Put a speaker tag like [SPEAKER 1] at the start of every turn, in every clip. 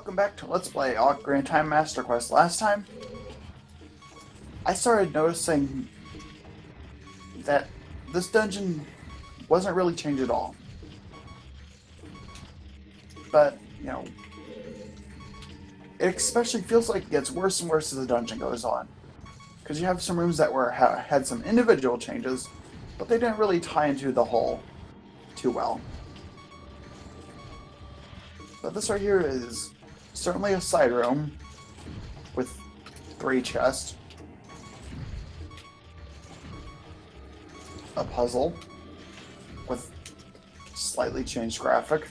[SPEAKER 1] welcome back to Let's Play Ocarina of Time Master Quest. Last time, I started noticing that this dungeon wasn't really changed at all. But, you know, it especially feels like it gets worse and worse as the dungeon goes on. Because you have some rooms that had some individual changes, but they didn't really tie into the whole too well. But this right here is certainly a side room with 3 chests, a puzzle with slightly changed graphic,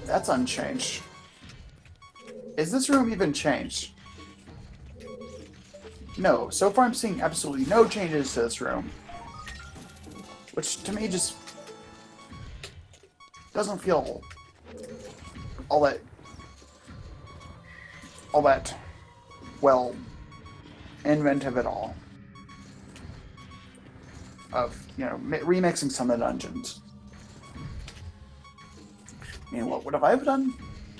[SPEAKER 1] that's unchanged. Is this room even changed? No, so far I'm seeing absolutely no changes to this room. Which, to me, just doesn't feel all that, well, inventive at all. Of, you know, remixing some of the dungeons. I mean, what have I done?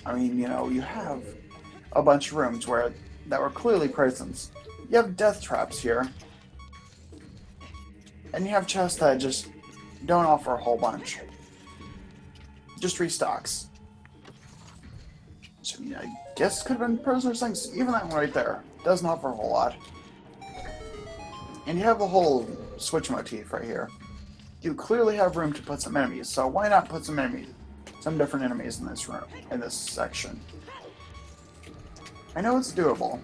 [SPEAKER 1] I mean, you know, you have a bunch of rooms that were clearly prisons. You have death traps here. And you have chests that just don't offer a whole bunch. Just restocks. So, I mean, I guess could have been prisoner's things. Even that one right there doesn't offer a whole lot. And you have the whole switch motif right here. You clearly have room to put some enemies, so why not put some different enemies in this room, in this section? I know it's doable,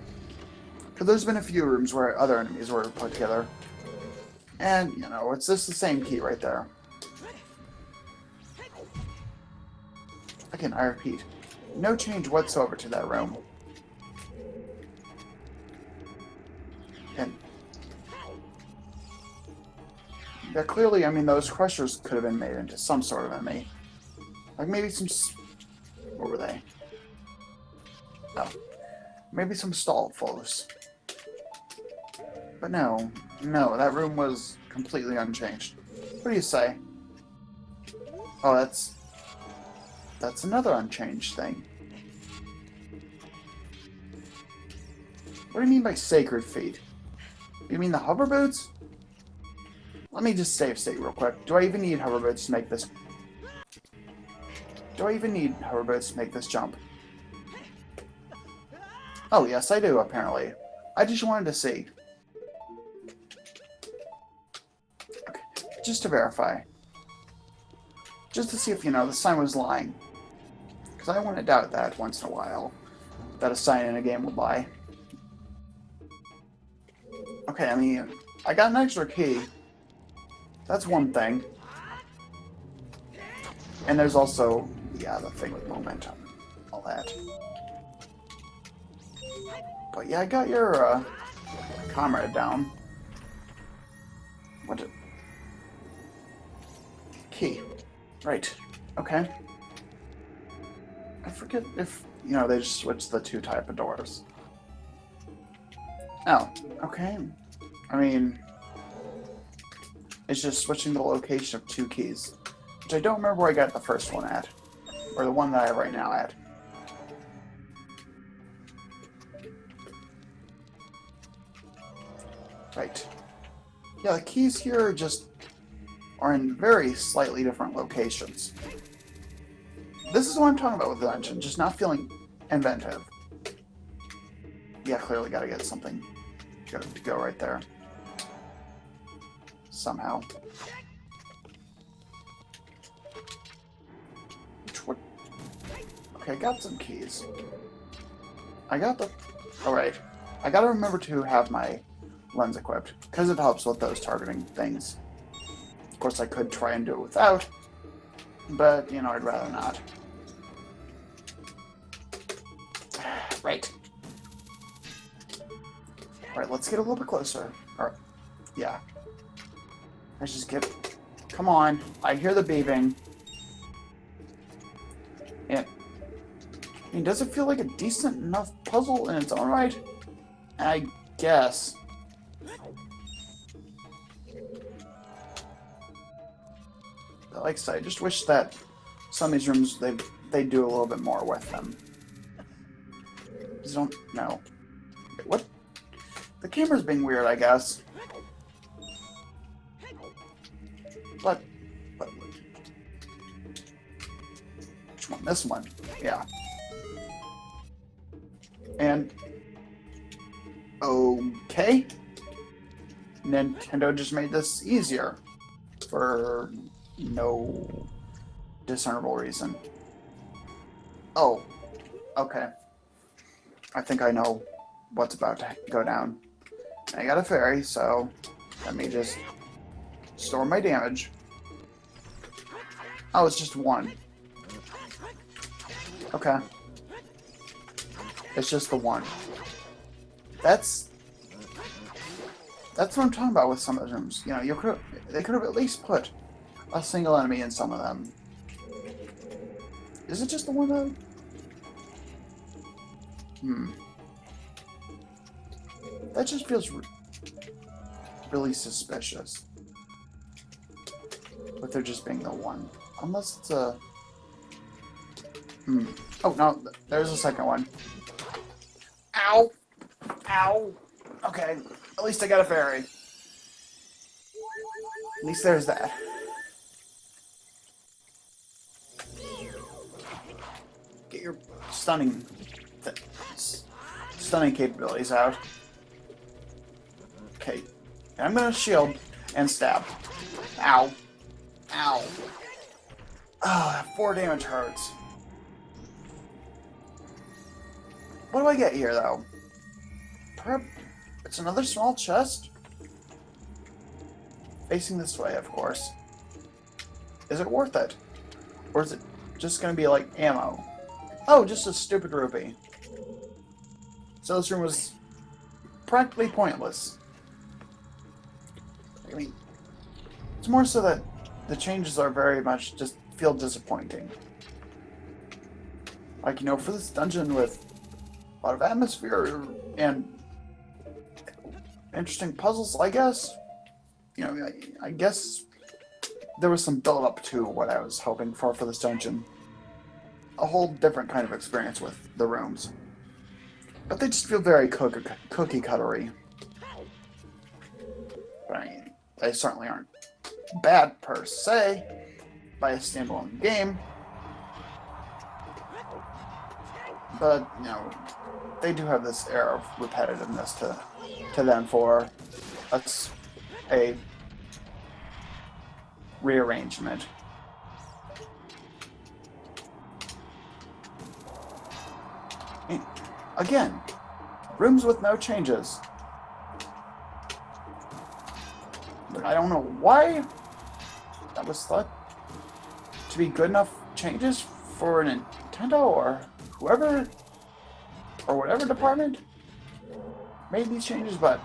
[SPEAKER 1] because there's been a few rooms where other enemies were put together. And, you know, it's just the same key right there. Again, I repeat, no change whatsoever to that room. And yeah, clearly, I mean, those crushers could have been made into some sort of enemy. Like maybe some... What were they? Oh. Maybe some stall foes. But no, that room was completely unchanged. What do you say? Oh, that's another unchanged thing. What do you mean by sacred feet? You mean the hover boots? Let me just save state real quick. Do I even need hover boots to make this? Do I even need hover boots to make this jump? Oh, yes, I do, apparently. I just wanted to see. Okay, just to verify. Just to see if, you know, the sign was lying. Because I want to doubt that once in a while. That a sign in a game will lie. Okay, I mean, I got an extra key. That's one thing. And there's also, yeah, the thing with momentum. All that. But yeah, I got your comrade down. What? Key. Right. Okay. I forget if, you know, they just switched the 2 type of doors. Oh, okay. I mean, it's just switching the location of 2 keys. Which I don't remember where I got the first one at. Or the one that I have right now at. Right. Yeah, the keys here are in very slightly different locations. This is what I'm talking about with the dungeon, just not feeling inventive. Yeah, clearly gotta get something to go right there. Somehow. Okay, I got some keys. Alright. I gotta remember to have my lens equipped, because it helps with those targeting things. Of course, I could try and do it without, but, you know, I'd rather not. Right. Alright, let's get a little bit closer. Alright, yeah. Let's just get... Come on, I hear the beeping. And... I mean, does it feel like a decent enough puzzle in its own right? I guess. But like I said, I just wish that some of these rooms, they do a little bit more with them. Just don't know. Wait, what? The camera's being weird, I guess. But which one? This one. Yeah. And okay. Nintendo just made this easier for no discernible reason. Oh, okay. I think I know what's about to go down. I got a fairy, so let me just store my damage. Oh, it's just one. Okay. It's just the one. That's what I'm talking about with some of the rooms. You know, they could have at least put a single enemy in some of them. Is it just the one though? That just feels really suspicious. With there just being the one. Unless it's a... Oh, no. There's a second one. Ow! Ow! Okay. At least I got a fairy. At least there's that. Get your stunning capabilities out. Okay. I'm gonna shield and stab. Ow. Ow. Ah, 4 damage hurts. What do I get here, though? It's another small chest? Facing this way, of course. Is it worth it? Or is it just gonna be like ammo? Oh, just a stupid rupee. So this room was practically pointless. I mean, it's more so that the changes are very much just feel disappointing. Like, you know, for this dungeon with a lot of atmosphere and interesting puzzles, I guess. You know, I guess there was some build-up to what I was hoping for this dungeon. A whole different kind of experience with the rooms. But they just feel very cookie-cuttery. But I mean, they certainly aren't bad per se by a standalone game. But, you know, they do have this air of repetitiveness to them for a rearrangement. And again, rooms with no changes. But I don't know why that was thought to be good enough changes for Nintendo or whoever or whatever department made these changes, but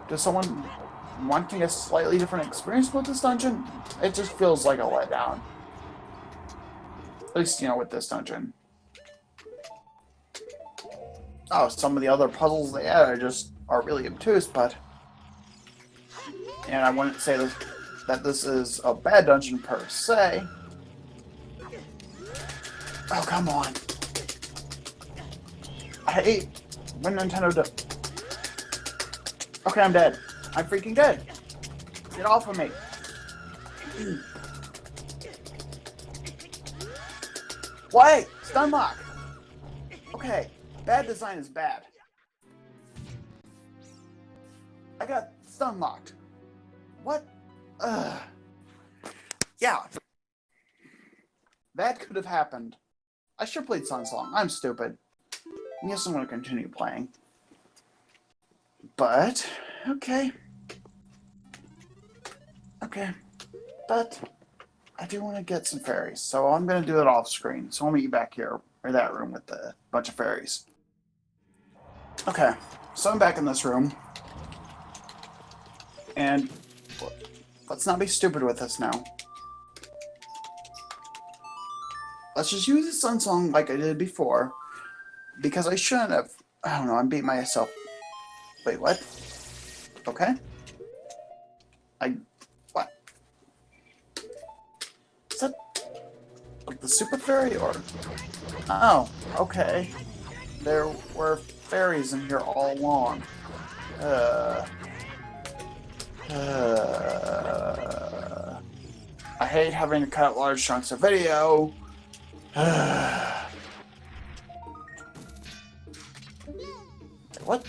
[SPEAKER 1] does someone wanting a slightly different experience with this dungeon? It just feels like a letdown. At least, you know, with this dungeon. Oh, some of the other puzzles they add are really obtuse, but... And I wouldn't say that this is a bad dungeon per se. Oh, come on. I hate when Nintendo does... Okay, I'm dead. I'm freaking dead. Get off of me. Wait! Stun lock! Okay, bad design is bad. I got stun locked. What? Yeah. That could have happened. I should have played Sun Song. I'm stupid. Yes, I'm going to continue playing. But, okay. Okay. But, I do want to get some fairies, so I'm going to do it off screen. So I'll meet you back here, or that room with a bunch of fairies. Okay, so I'm back in this room. And let's not be stupid with this now. Let's just use the Sun Song like I did before. Because I shouldn't have. I don't know, I'm beating myself. Wait, what? Okay. What? Like the super fairy, or... Oh, okay. There were fairies in here all along. I hate having to cut large chunks of video. What?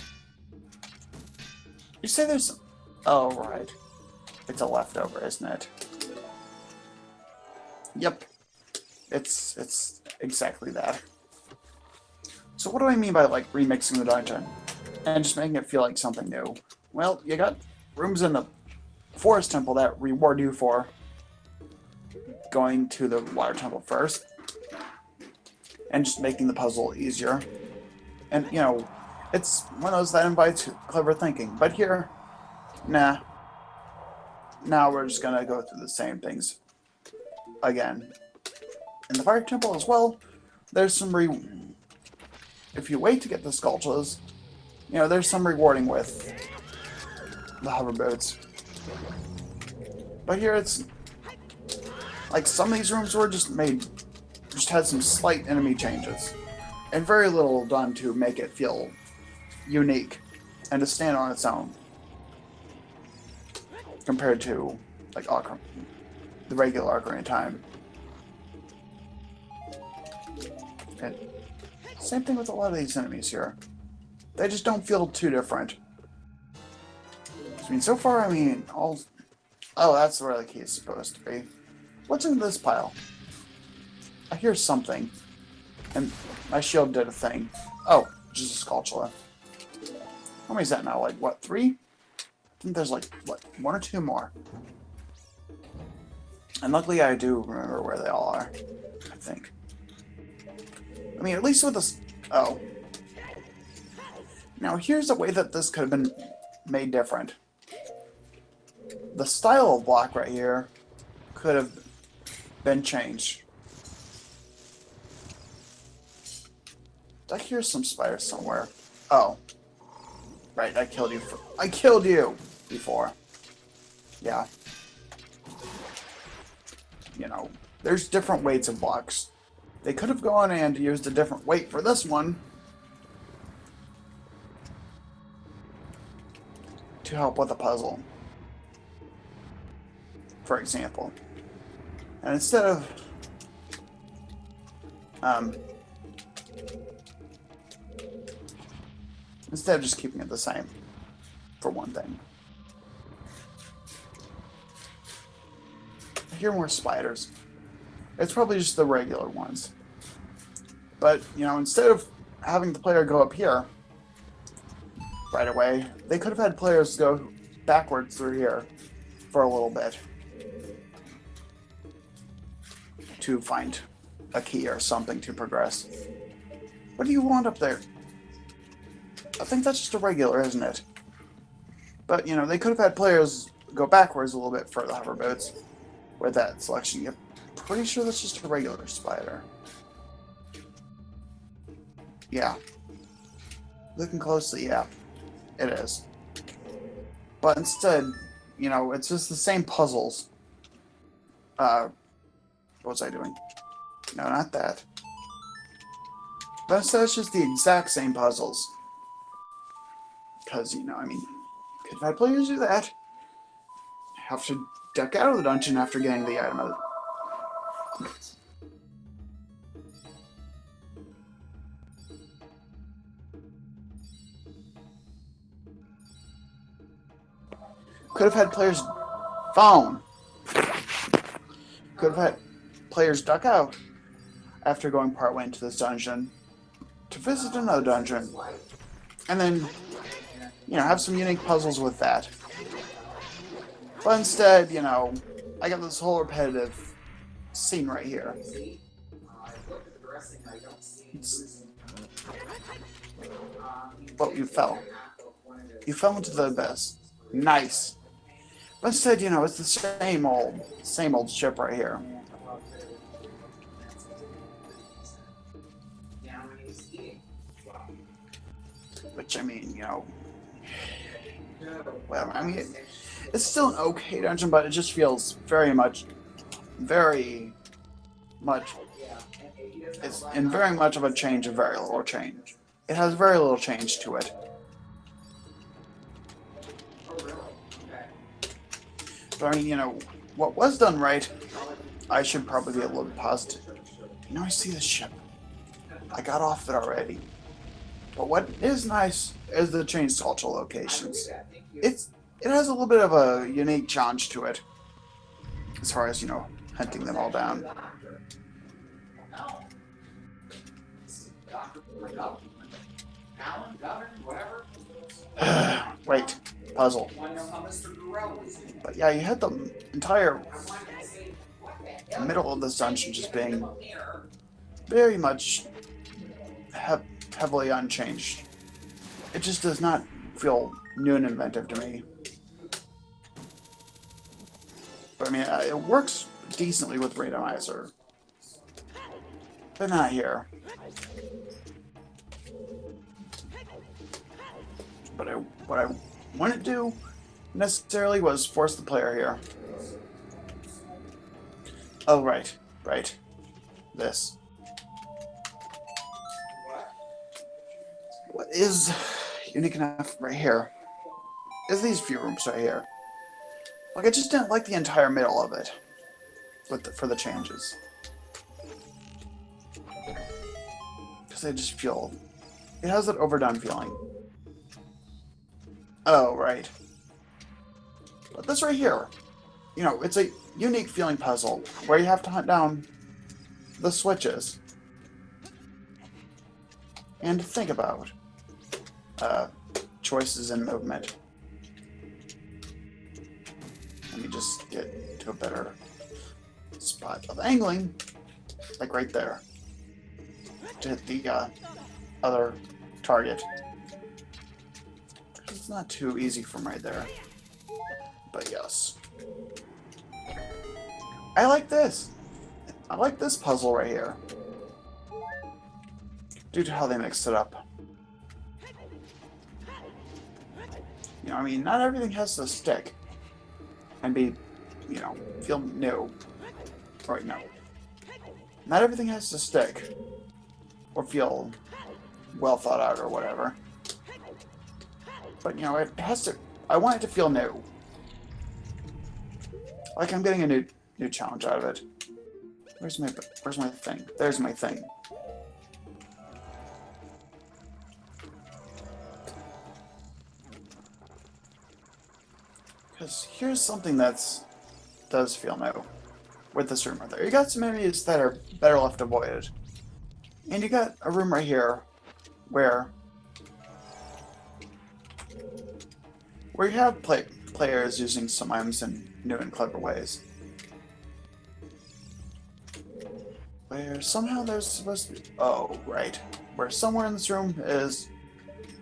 [SPEAKER 1] You say there's... Oh, right. It's a leftover, isn't it? Yep. It's exactly that. So what do I mean by, like, remixing the dungeon? And just making it feel like something new? Well, you got rooms in the Forest Temple that reward you for going to the Water Temple first. And just making the puzzle easier. And, you know, it's one of those that invites clever thinking. But here, nah. Now we're just gonna go through the same things again. In the Fire Temple as well, there's some if you wait to get the sculptures, you know, there's some rewarding with the hover boats. But here it's like some of these rooms were just had some slight enemy changes. And very little done to make it feel unique and to stand on its own. Compared to, like, the regular Ocarina of Time. And same thing with a lot of these enemies here. They just don't feel too different. I mean, so far, I mean, all... Oh, that's where the key is supposed to be. What's in this pile? I hear something. And my shield did a thing. Oh, just a sculpture. How many is that now? Like, what, 3? I think there's, like, what, 1 or 2 more. And luckily I do remember where they all are, I think. I mean, at least with this... Oh. Now, here's a way that this could have been made different. The style of block right here could have been changed. I hear some spiders somewhere. Oh. Right, I killed you before. Yeah. You know, there's different weights of blocks. They could have gone and used a different weight for this one to help with the puzzle, for example. And instead of just keeping it the same, for one thing. I hear more spiders. It's probably just the regular ones. But, you know, instead of having the player go up here right away, they could have had players go backwards through here for a little bit to find a key or something to progress. What do you want up there? I think that's just a regular, isn't it? But, you know, they could have had players go backwards a little bit for the hoverboats with that selection. You're pretty sure that's just a regular spider. Yeah. Looking closely, yeah. It is. But instead, you know, it's just the same puzzles. What was I doing? No, not that. But instead, it's just the exact same puzzles. Because, you know, I mean, could have had players do that. Have to duck out of the dungeon after getting the item. Could have had players phone. Could have had players duck out after going partway into this dungeon to visit another dungeon. And then, you know, have some unique puzzles with that. But instead, you know, I got this whole repetitive scene right here. Well, you fell. You fell into the abyss. Nice. But instead, you know, it's the same old ship right here. Which, I mean, you know, well, I mean, it's still an okay dungeon, but it just feels very much It's in very much of a change of very little change. It has very little change to it. But I mean, you know, what was done right, I should probably be a little bit positive. You know, I see the ship. I got off it already. But what is nice is the change to ultra locations. It has a little bit of a unique challenge to it, as far as, you know, hunting them all down. Wait, puzzle. But yeah, you had the entire middle of this dungeon just being very much heavily unchanged. It just does not feel new and inventive to me. But I mean, it works decently with randomizer, but not here. But what I wouldn't do necessarily was force the player here. Oh, right. This. What is unique enough right here is these few rooms right here. Like, I just didn't like the entire middle of it for the changes. Because I just feel... it has that overdone feeling. Oh, right. But this right here, you know, it's a unique feeling puzzle where you have to hunt down the switches and think about choices in movement. Let me just get to a better spot of angling, like right there, to hit the other target. It's not too easy from right there, but yes. I like this. I like this puzzle right here, due to how they mixed it up. You know, I mean, not everything has to stick and be, you know, feel new. Right, no. Not everything has to stick or feel well thought out or whatever. But, you know, it has to... I want it to feel new. Like I'm getting a new challenge out of it. Where's my thing? There's my thing. Because here's something does feel new with this room right there. You got some enemies that are better left avoided. And you got a room right here where you have players using some items in new and clever ways. Where somehow there's supposed to be... oh, right. Where somewhere in this room is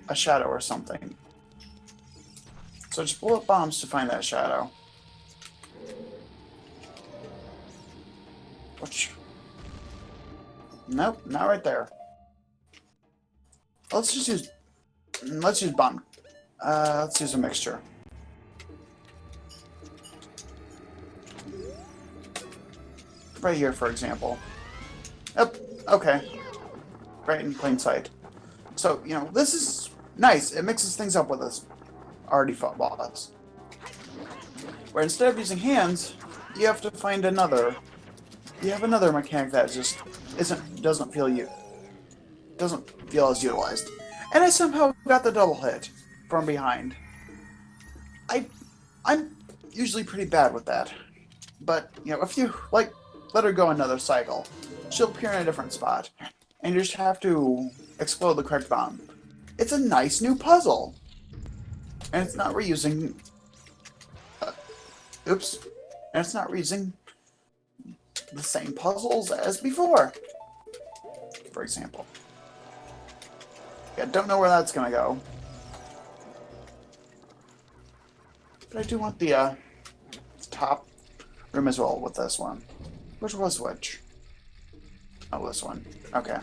[SPEAKER 1] a shadow or something. So just blow up bombs to find that shadow. Which... nope, not right there. Let's use bomb. Let's use a mixture. Right here, for example. Yep, okay. Right in plain sight. So, you know, this is nice. It mixes things up with this already fought boss. Where instead of using hands, you have to find another. You have another mechanic that just doesn't feel as utilized. And I somehow got the double hit from behind. I'm usually pretty bad with that. But, you know, if you, like, let her go another cycle, she'll appear in a different spot. And you just have to explode the correct bomb. It's a nice new puzzle. And it's not reusing... oops. And it's not reusing the same puzzles as before. For example. Yeah, don't know where that's gonna go. But I do want the top room as well with this one. Which was which? Oh, this one. Okay.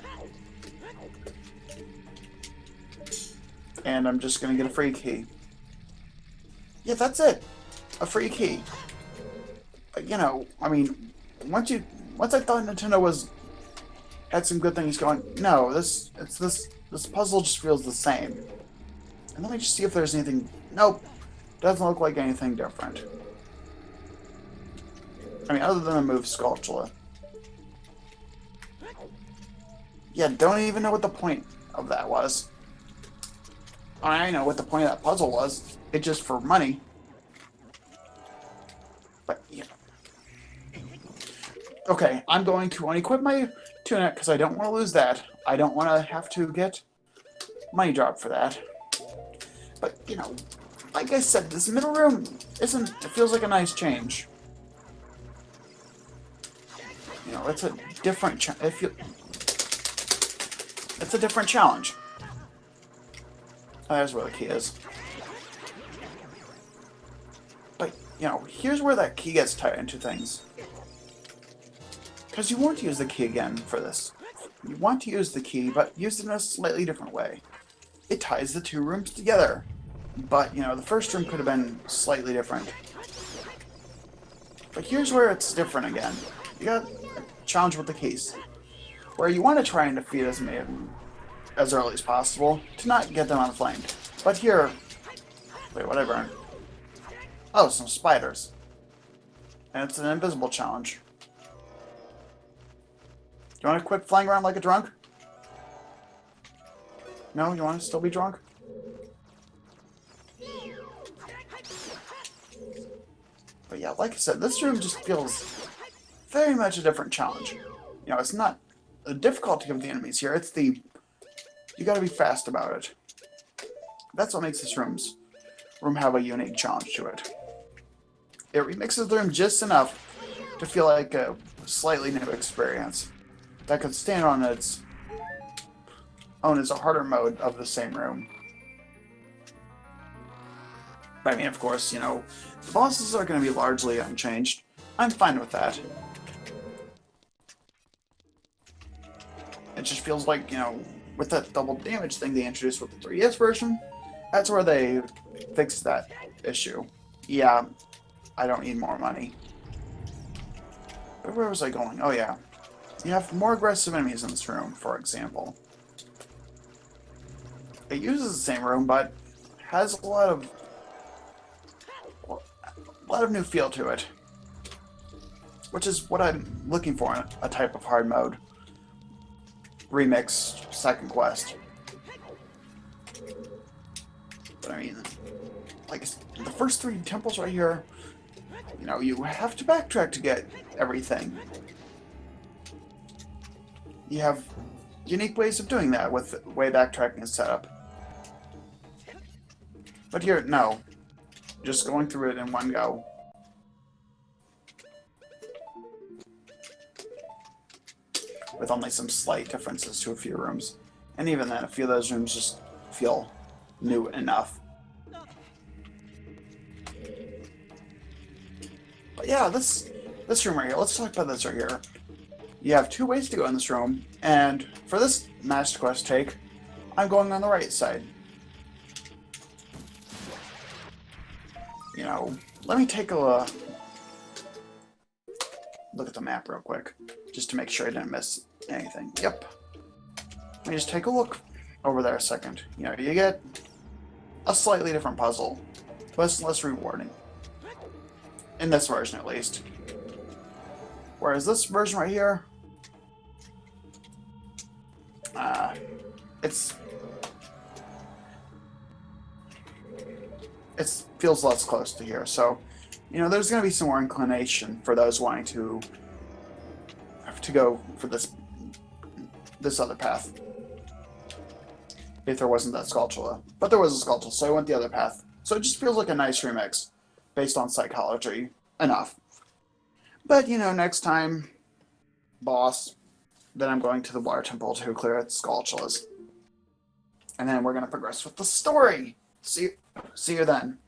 [SPEAKER 1] And I'm just gonna get a free key. Yeah, that's it. A free key. But, you know, I mean, once I thought Nintendo was had some good things going. No, this puzzle just feels the same. And let me just see if there's anything. Nope, doesn't look like anything different. I mean, other than a move Skulltula. Yeah, don't even know what the point of that was. I know what the point of that puzzle was. It's just for money. But, yeah. Okay, I'm going to unequip my tunic because I don't want to lose that. I don't want to have to get money dropped for that. But, you know, like I said, this middle room isn't... It feels like a nice change. You know, it's a different... It's a different challenge. Oh, there's where the key is. But, you know, here's where that key gets tied into things. Because you want to use the key again for this. You want to use the key, but use it in a slightly different way. It ties the two rooms together. But, you know, the first room could have been slightly different. But here's where it's different again. You got a challenge with the keys. Where you want to try and defeat as many of them as early as possible to not get them unflamed. But here... Wait, what I burned? Oh, some spiders. And it's an invisible challenge. Do you want to quit flying around like a drunk? No? You want to still be drunk? But yeah, like I said, this room just feels very much a different challenge. You know, it's not the difficulty of the enemies here, it's the... You gotta be fast about it. That's what makes this room have a unique challenge to it. It remixes the room just enough to feel like a slightly new experience that could stand on its own as a harder mode of the same room. But I mean, of course, you know, the bosses are going to be largely unchanged. I'm fine with that. It just feels like, you know, with that double damage thing they introduced with the 3DS version, that's where they fixed that issue. Yeah, I don't need more money. But where was I going? Oh yeah. You have more aggressive enemies in this room, for example. It uses the same room, but has a lot of new feel to it. Which is what I'm looking for in a type of hard mode. Remix second quest. But I mean, like the first 3 temples right here, you know, you have to backtrack to get everything. You have unique ways of doing that with the way backtracking is set up. But here, no. Just going through it in one go. With only some slight differences to a few rooms. And even then, a few of those rooms just feel new enough. But yeah, this room right here, let's talk about this right here. You have 2 ways to go in this room, and for this Master Quest take, I'm going on the right side. You know, let me take a look at the map real quick, just to make sure I didn't miss anything. Yep. Let me just take a look over there a second. You know, you get a slightly different puzzle, but it's less rewarding. In this version, at least. Whereas this version right here, it feels less close to here. So, you know, there's going to be some more inclination for those wanting to go for this other path. If there wasn't that Skulltula. But there was a Skulltula, so I went the other path. So it just feels like a nice remix, based on psychology enough. But, you know, next time, boss, then I'm going to the Water Temple to clear its Skulltulas. And then we're going to progress with the story. See you then.